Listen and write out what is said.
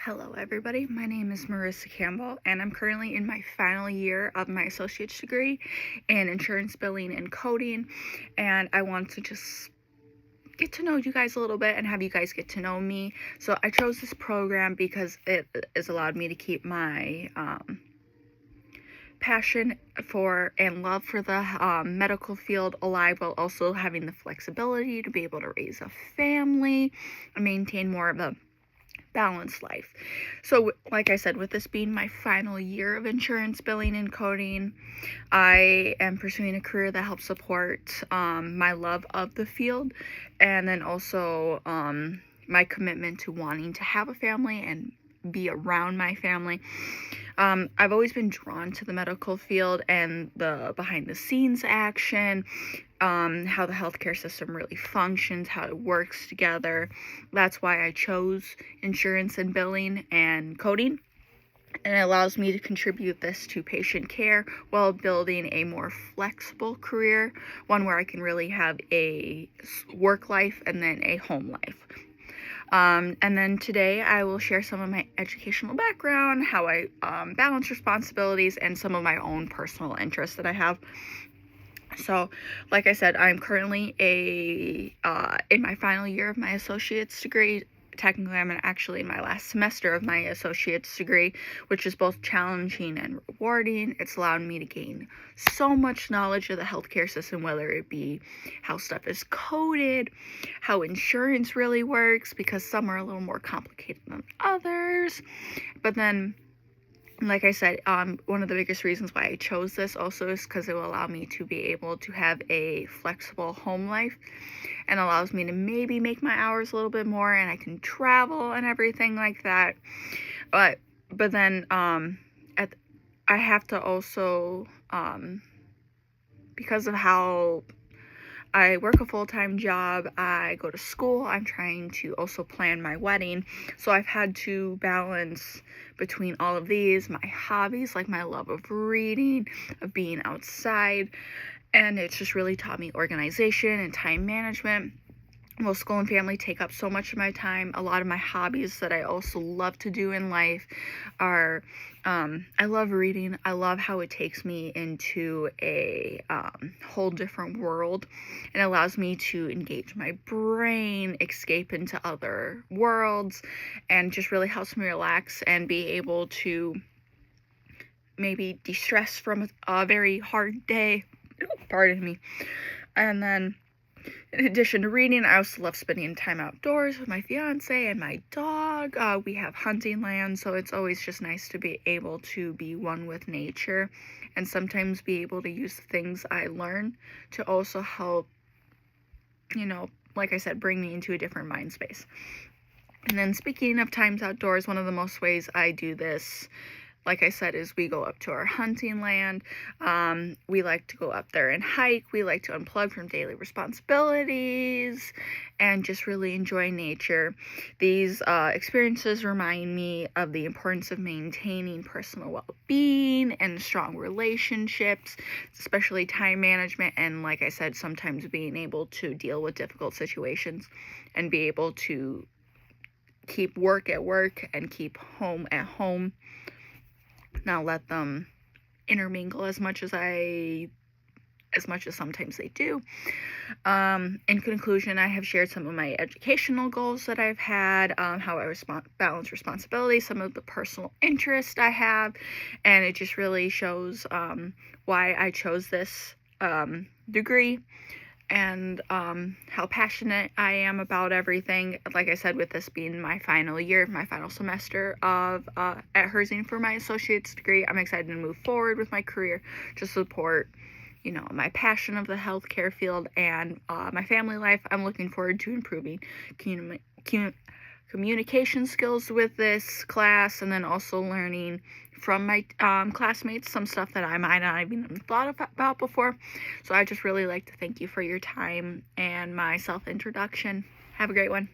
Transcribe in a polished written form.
Hello, everybody. My name is Marissa Campbell, and I'm currently in my final year of my associate's degree in insurance billing and coding. And I want to just get to know you guys a little bit and have you guys get to know me. So I chose this program because it has allowed me to keep my passion for and love for the medical field alive, while also having the flexibility to be able to raise a family and maintain more of a balanced life. So like I said, with this being my final year of insurance billing and coding, I am pursuing a career that helps support my love of the field, and then also my commitment to wanting to have a family and be around my family. I've always been drawn to the medical field and the behind the scenes action, how the healthcare system really functions, how it works together. That's why I chose insurance and billing and coding. And it allows me to contribute this to patient care while building a more flexible career, one where I can really have a work life and then a home life. And then today I will share some of my educational background, how I balance responsibilities, and some of my own personal interests that I have. So, like I said, I'm currently in my final year of my associate's degree. Technically, I'm actually in my last semester of my associate's degree, which is both challenging and rewarding. It's allowed me to gain so much knowledge of the healthcare system, whether it be how stuff is coded, how insurance really works, because some are a little more complicated than others. But then, like I said, one of the biggest reasons why I chose this also is because it will allow me to be able to have a flexible home life, and allows me to maybe make my hours a little bit more, and I can travel and everything like that. But then I have to also, because of how I work a full-time job, I go to school, I'm trying to also plan my wedding, so I've had to balance between all of these, my hobbies, like my love of reading, of being outside, and it's just really taught me organization and time management. Well, school and family take up so much of my time. A lot of my hobbies that I also love to do in life are, I love reading. I love how it takes me into a whole different world and allows me to engage my brain, escape into other worlds, and just really helps me relax and be able to maybe de-stress from a very hard day. Pardon me. And then, in addition to reading, I also love spending time outdoors with my fiance and my dog. We have hunting land, so it's always just nice to be able to be one with nature, and sometimes be able to use the things I learn to also help, like I said, bring me into a different mind space. And then, speaking of times outdoors, one of the most ways I do this, like I said, is we go up to our hunting land. We like to go up there and hike. We like to unplug from daily responsibilities and just really enjoy nature. These experiences remind me of the importance of maintaining personal well-being and strong relationships, especially time management, and like I said, sometimes being able to deal with difficult situations and be able to keep work at work and keep home at home. Not let them intermingle as much as sometimes they do. In conclusion, I have shared some of my educational goals that I've had, how I balance responsibilities, some of the personal interests I have, and it just really shows why I chose this degree, and how passionate I am about everything. Like I said, with this being my final year, my final semester of at Herzing for my associate's degree, I'm excited to move forward with my career to support, my passion of the healthcare field and my family life. I'm looking forward to improving communication skills with this class, and then also learning from my classmates some stuff that I might not even thought about before. So I just really like to thank you for your time and my self-introduction. Have a great one.